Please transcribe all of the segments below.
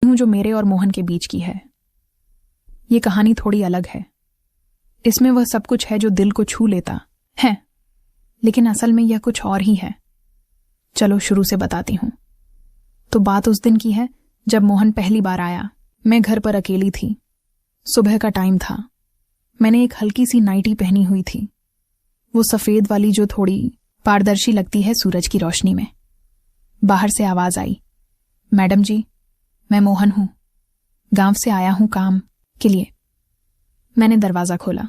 हूं जो मेरे और मोहन के बीच की है। ये कहानी थोड़ी अलग है। इसमें वह सब कुछ है जो दिल को छू लेता है, लेकिन असल में यह कुछ और ही है। चलो शुरू से बताती हूं। तो बात उस दिन की है जब मोहन पहली बार आया। मैं घर पर अकेली थी। सुबह का टाइम था। मैंने एक हल्की सी नाइटी पहनी हुई थी, वो सफेद वाली जो थोड़ी पारदर्शी लगती है सूरज की रोशनी में। बाहर से आवाज आई, मैडम जी, मैं मोहन हूं, गांव से आया हूं काम के लिए। मैंने दरवाजा खोला।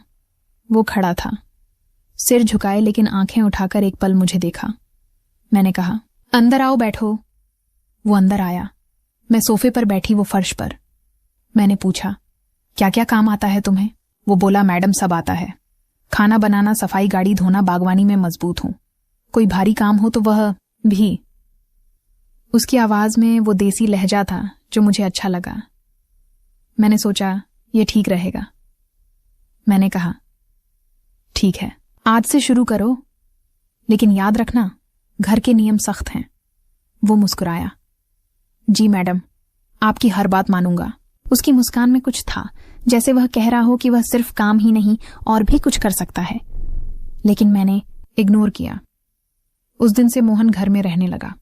वो खड़ा था, सिर झुकाए लेकिन आंखें उठाकर एक पल मुझे देखा। मैंने कहा, अंदर आओ, बैठो। वो अंदर आया। मैं सोफे पर बैठी, वो फर्श पर। मैंने पूछा, क्या क्या काम आता है तुम्हें? वो बोला, मैडम सब आता है, खाना बनाना, सफाई, गाड़ी धोना, बागवानी में मजबूत हूं, कोई भारी काम हो तो वह भी। उसकी आवाज में वो देसी लहजा था जो मुझे अच्छा लगा। मैंने सोचा ये ठीक रहेगा। मैंने कहा, ठीक है, आज से शुरू करो, लेकिन याद रखना घर के नियम सख्त हैं। वो मुस्कुराया, जी मैडम, आपकी हर बात मानूंगा। उसकी मुस्कान में कुछ था, जैसे वह कह रहा हो कि वह सिर्फ काम ही नहीं और भी कुछ कर सकता है। लेकिन मैंने इग्नोर किया। उस दिन से मोहन घर में रहने लगा।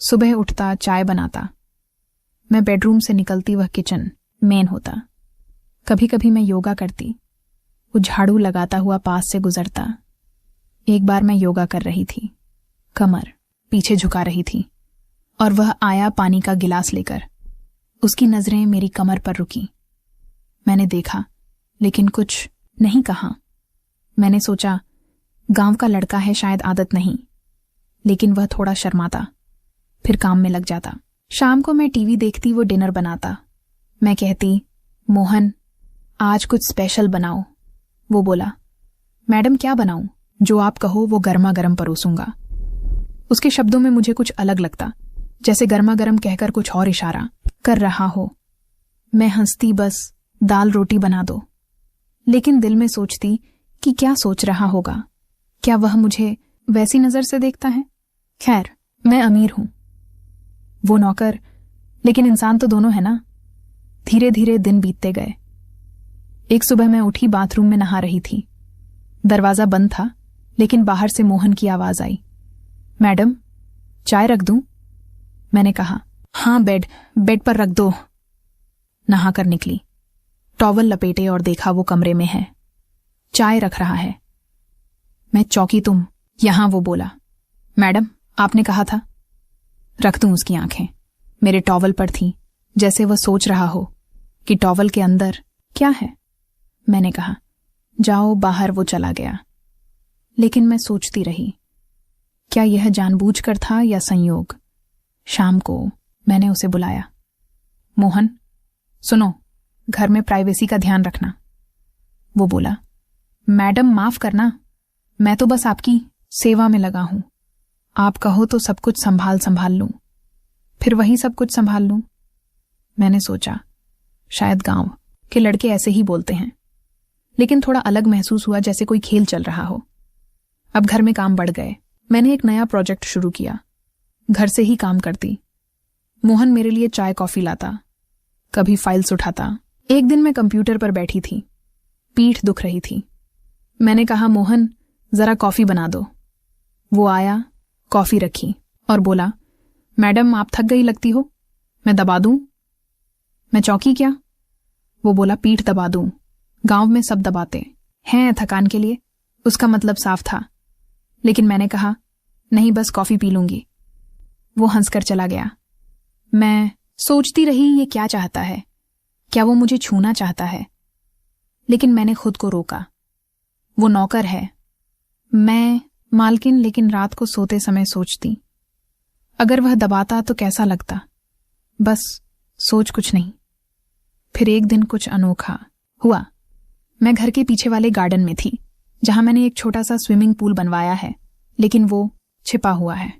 सुबह उठता, चाय बनाता, मैं बेडरूम से निकलती, वह किचन मेन होता। कभी कभी मैं योगा करती, वो झाड़ू लगाता हुआ पास से गुजरता। एक बार मैं योगा कर रही थी, कमर पीछे झुका रही थी, और वह आया पानी का गिलास लेकर। उसकी नजरें मेरी कमर पर रुकी। मैंने देखा, लेकिन कुछ नहीं कहा। मैंने सोचा, गांव का लड़का है, शायद आदत नहीं। लेकिन वह थोड़ा शर्माता, फिर काम में लग जाता। शाम को मैं टीवी देखती, वो डिनर बनाता। मैं कहती, मोहन, आज कुछ स्पेशल बनाओ। वो बोला, मैडम क्या बनाऊं? जो आप कहो वो गर्मा गर्म परोसूंगा। उसके शब्दों में मुझे कुछ अलग लगता, जैसे गर्मा गर्म कहकर कुछ और इशारा कर रहा हो। मैं हंसती, बस दाल रोटी बना दो। लेकिन दिल में सोचती कि क्या सोच रहा होगा, क्या वह मुझे वैसी नजर से देखता है? खैर, मैं अमीर हूं, वो नौकर, लेकिन इंसान तो दोनों है ना। धीरे धीरे दिन बीतते गए। एक सुबह मैं उठी, बाथरूम में नहा रही थी। दरवाजा बंद था, लेकिन बाहर से मोहन की आवाज आई, मैडम चाय रख दूं? मैंने कहा, हां, बेड पर रख दो। नहाकर निकली, टॉवल लपेटे और देखा वो कमरे में है, चाय रख रहा है। मैं चौंकी, तुम यहां? वो बोला, मैडम आपने कहा था। रख दूं उसकी आंखें मेरे टॉवल पर थीं, जैसे वह सोच रहा हो कि टॉवल के अंदर क्या है। मैंने कहा, जाओ बाहर। वो चला गया। लेकिन मैं सोचती रही, क्या यह जानबूझकर था या संयोग? शाम को मैंने उसे बुलाया, मोहन सुनो, घर में प्राइवेसी का ध्यान रखना। वो बोला, मैडम माफ करना, मैं तो बस आपकी सेवा में लगा हूं। आप कहो तो सब कुछ संभाल लूं, फिर वही सब कुछ संभाल लूं। मैंने सोचा, शायद गांव के लड़के ऐसे ही बोलते हैं, लेकिन थोड़ा अलग महसूस हुआ, जैसे कोई खेल चल रहा हो। अब घर में काम बढ़ गए। मैंने एक नया प्रोजेक्ट शुरू किया, घर से ही काम करती। मोहन मेरे लिए चाय कॉफी लाता, कभी फाइल्स उठाता। एक दिन मैं कंप्यूटर पर बैठी थी, पीठ दुख रही थी। मैंने कहा, मोहन जरा कॉफी बना दो। वो आया, कॉफी रखी और बोला, मैडम आप थक गई लगती हो, मैं दबा दूं? मैं चौंकी, क्या? वो बोला, पीठ दबा दूं, गांव में सब दबाते हैं थकान के लिए। उसका मतलब साफ था, लेकिन मैंने कहा, नहीं बस कॉफी पी लूंगी। वो हंसकर चला गया। मैं सोचती रही, ये क्या चाहता है? क्या वो मुझे छूना चाहता है? लेकिन मैंने खुद को रोका। वो नौकर है, मैं मालकिन। लेकिन रात को सोते समय सोचती, अगर वह दबाता तो कैसा लगता? बस सोच कुछ नहीं। फिर एक दिन कुछ अनोखा हुआ। मैं घर के पीछे वाले गार्डन में थी, जहां मैंने एक छोटा सा स्विमिंग पूल बनवाया है, लेकिन वो छिपा हुआ है,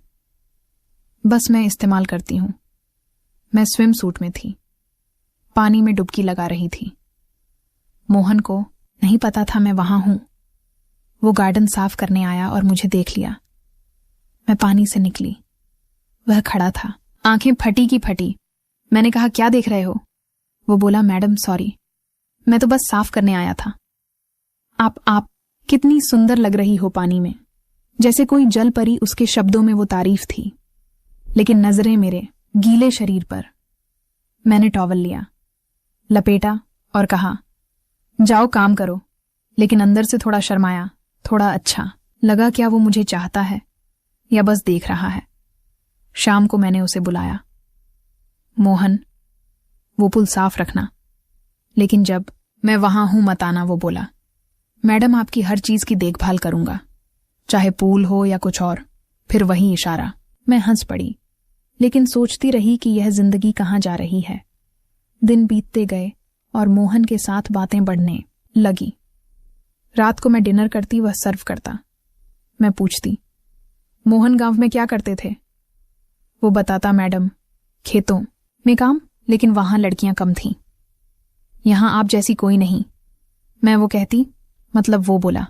बस मैं इस्तेमाल करती हूं। मैं स्विम सूट में थी, पानी में डुबकी लगा रही थी। मोहन को नहीं पता था मैं वहां हूं। वो गार्डन साफ करने आया और मुझे देख लिया। मैं पानी से निकली, वह खड़ा था, आंखें फटी की फटी। मैंने कहा क्या देख रहे हो? वो बोला मैडम सॉरी, मैं तो बस साफ करने आया था। आप कितनी सुंदर लग रही हो पानी में। जैसे कोई जल परी उसके शब्दों में वो तारीफ थी, लेकिन नजरें मेरे गीले शरीर पर। मैंने टॉवल लिया, लपेटा और कहा जाओ काम करो, लेकिन अंदर से थोड़ा शर्माया, थोड़ा अच्छा लगा क्या वो मुझे चाहता है या बस देख रहा है। शाम को मैंने उसे बुलाया। मोहन, वो पुल साफ रखना, लेकिन जब मैं वहां हूं मत आना। वो बोला मैडम आपकी हर चीज की देखभाल करूंगा, चाहे पूल हो या कुछ और। फिर वही इशारा। मैं हंस पड़ी, लेकिन सोचती रही कि यह जिंदगी कहां जा रही है। दिन बीतते गए और मोहन के साथ बातें बढ़ने लगी। रात को मैं डिनर करती, वह सर्व करता। मैं पूछती मोहन गांव में क्या करते थे? वो बताता मैडम खेतों में काम, लेकिन वहां लड़कियां कम थीं। यहां आप जैसी कोई नहीं। मैं वो कहती मतलब वो बोला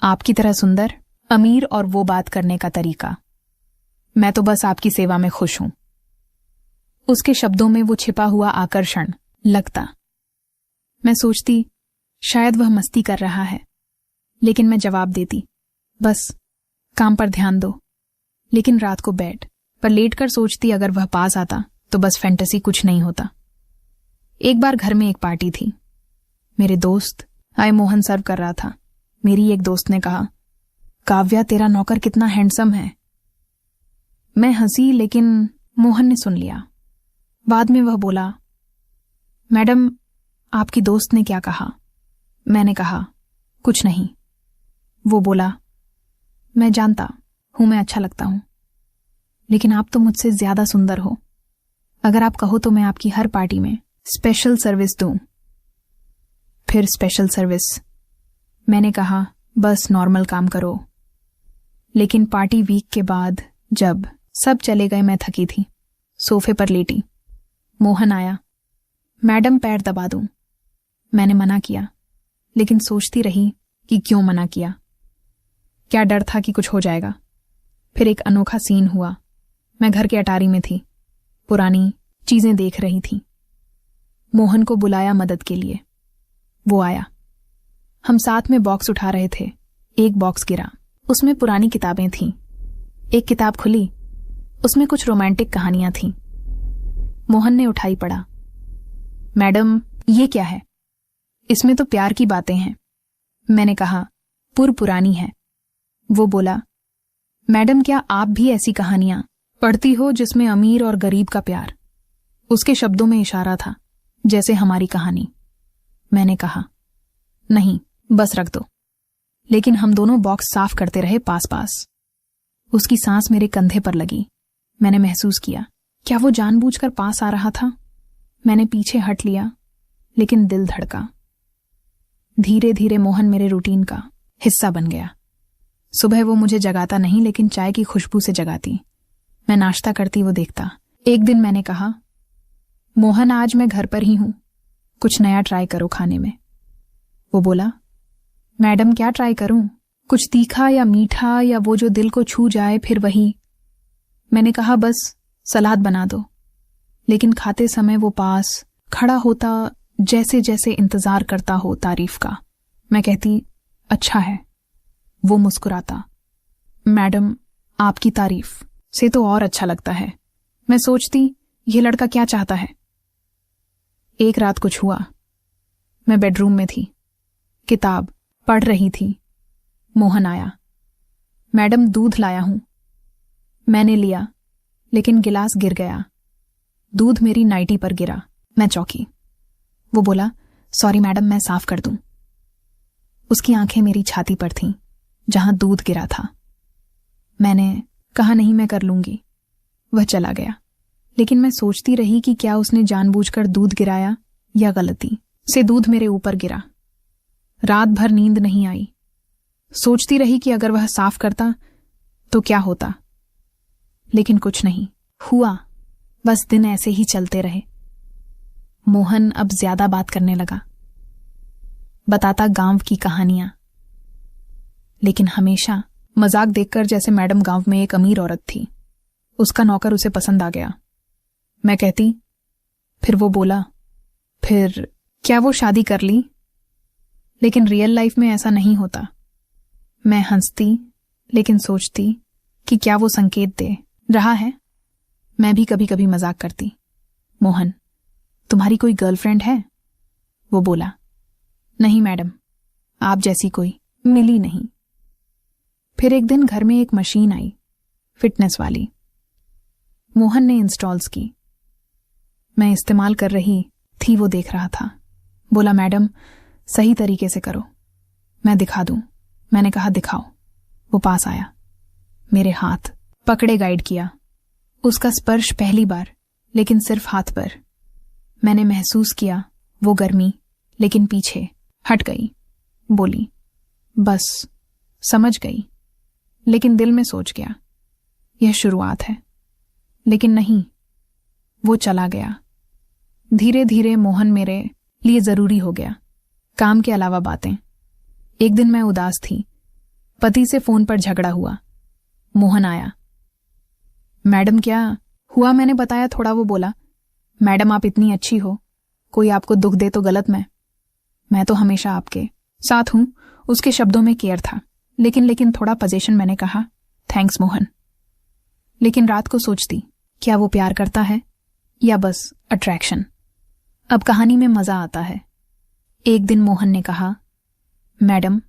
आपकी तरह सुंदर, अमीर और वो बात करने का तरीका। मैं तो बस आपकी सेवा में खुश हूं। उसके शब्दों में वो छिपा हुआ आकर्षण लगता। मैं सोचती शायद वह मस्ती कर रहा है, लेकिन मैं जवाब देती बस काम पर ध्यान दो। लेकिन रात को बेड पर लेटकर सोचती अगर वह पास आता तो बस फैंटेसी कुछ नहीं होता। एक बार घर में एक पार्टी थी। मेरे दोस्त आए, मोहन सर्व कर रहा था। मेरी एक दोस्त ने कहा काव्या तेरा नौकर कितना हैंडसम है। मैं हंसी, लेकिन मोहन ने सुन लिया। बाद में वह बोला मैडम आपकी दोस्त ने क्या कहा? मैंने कहा कुछ नहीं। वो बोला मैं जानता हूं मैं अच्छा लगता हूं, लेकिन आप तो मुझसे ज्यादा सुंदर हो। अगर आप कहो तो मैं आपकी हर पार्टी में स्पेशल सर्विस दूं। फिर स्पेशल सर्विस? मैंने कहा बस नॉर्मल काम करो। लेकिन पार्टी वीक के बाद जब सब चले गए, मैं थकी थी, सोफे पर लेटी। मोहन आया। मैडम पैर दबा दूं। मैंने मना किया, लेकिन सोचती रही कि क्यों मना किया। क्या डर था कि कुछ हो जाएगा। फिर एक अनोखा सीन हुआ। मैं घर के अटारी में थी, पुरानी चीजें देख रही थी। मोहन को बुलाया मदद के लिए। वो आया। हम साथ में बॉक्स उठा रहे थे। एक बॉक्स गिरा, उसमें पुरानी किताबें थीं। एक किताब खुली, उसमें कुछ रोमांटिक कहानियां थीं। मोहन ने उठाई पढ़ा। मैडम ये क्या है? इसमें तो प्यार की बातें हैं। मैंने कहा पुरानी है। वो बोला मैडम क्या आप भी ऐसी कहानियां पढ़ती हो जिसमें अमीर और गरीब का प्यार? उसके शब्दों में इशारा था, जैसे हमारी कहानी। मैंने कहा नहीं, बस रख दो। लेकिन हम दोनों बॉक्स साफ करते रहे पास पास। उसकी सांस मेरे कंधे पर लगी। मैंने महसूस किया क्या वो जानबूझकर पास आ रहा था। मैंने पीछे हट लिया, लेकिन दिल धड़का। धीरे धीरे मोहन मेरे रूटीन का हिस्सा बन गया। सुबह वो मुझे जगाता नहीं, लेकिन चाय की खुशबू से जगाती। मैं नाश्ता करती, वो देखता। एक दिन मैंने कहा मोहन आज मैं घर पर ही हूं, कुछ नया ट्राई करो खाने में। वो बोला मैडम क्या ट्राई करूं? कुछ तीखा या मीठा या वो जो दिल को छू जाए, फिर वही। मैंने कहा बस सलाद बना दो। लेकिन खाते समय वो पास खड़ा होता, जैसे जैसे इंतजार करता हो तारीफ का। मैं कहती अच्छा है। वो मुस्कुराता मैडम आपकी तारीफ से तो और अच्छा लगता है। मैं सोचती ये लड़का क्या चाहता है। एक रात कुछ हुआ। मैं बेडरूम में थी, किताब पढ़ रही थी। मोहन आया। मैडम दूध लाया हूं। मैंने लिया, लेकिन गिलास गिर गया। दूध मेरी नाइटी पर गिरा। मैं चौंकी। वो बोला सॉरी मैडम, मैं साफ कर दूं। उसकी आंखें मेरी छाती पर थीं, जहां दूध गिरा था। मैंने कहा नहीं, मैं कर लूंगी। वह चला गया, लेकिन मैं सोचती रही कि क्या उसने जानबूझकर दूध गिराया या गलती से दूध मेरे ऊपर गिरा। रात भर नींद नहीं आई। सोचती रही कि अगर वह साफ करता तो क्या होता, लेकिन कुछ नहीं हुआ। बस दिन ऐसे ही चलते रहे। मोहन अब ज्यादा बात करने लगा, बताता गांव की कहानियां, लेकिन हमेशा मजाक देखकर, जैसे मैडम गांव में एक अमीर औरत थी, उसका नौकर उसे पसंद आ गया। मैं कहती फिर वो बोला, फिर क्या वो शादी कर ली? लेकिन रियल लाइफ में ऐसा नहीं होता। मैं हंसती लेकिन सोचती कि क्या वो संकेत दे रहा है। मैं भी कभी कभी मजाक करती, मोहन तुम्हारी कोई गर्लफ्रेंड है? वो बोला, नहीं मैडम, आप जैसी कोई मिली नहीं। फिर एक दिन घर में एक मशीन आई, फिटनेस वाली। मोहन ने इंस्टॉल्स की। मैं इस्तेमाल कर रही थी, वो देख रहा था। बोला, मैडम सही तरीके से करो, मैं दिखा दूं। मैंने कहा, दिखाओ। वो पास आया, मेरे हाथ पकड़े गाइड किया। उसका स्पर्श पहली बार, लेकिन सिर्फ हाथ पर। मैंने महसूस किया वो गर्मी, लेकिन पीछे हट गई। बोली, बस समझ गई। लेकिन दिल में सोच गया, यह शुरुआत है। लेकिन नहीं, वो चला गया। धीरे धीरे मोहन मेरे लिए जरूरी हो गया, काम के अलावा बातें। एक दिन मैं उदास थी, पति से फोन पर झगड़ा हुआ। मोहन आया। मैडम क्या हुआ? मैंने बताया थोड़ा। वो बोला, मैडम आप इतनी अच्छी हो, कोई आपको दुख दे तो गलत मैं तो हमेशा आपके साथ हूं। उसके शब्दों में केयर था, लेकिन थोड़ा पोजीशन। मैंने कहा, थैंक्स मोहन। लेकिन रात को सोचती, क्या वो प्यार करता है या बस अट्रैक्शन? अब कहानी में मजा आता है। एक दिन मोहन ने कहा, मैडम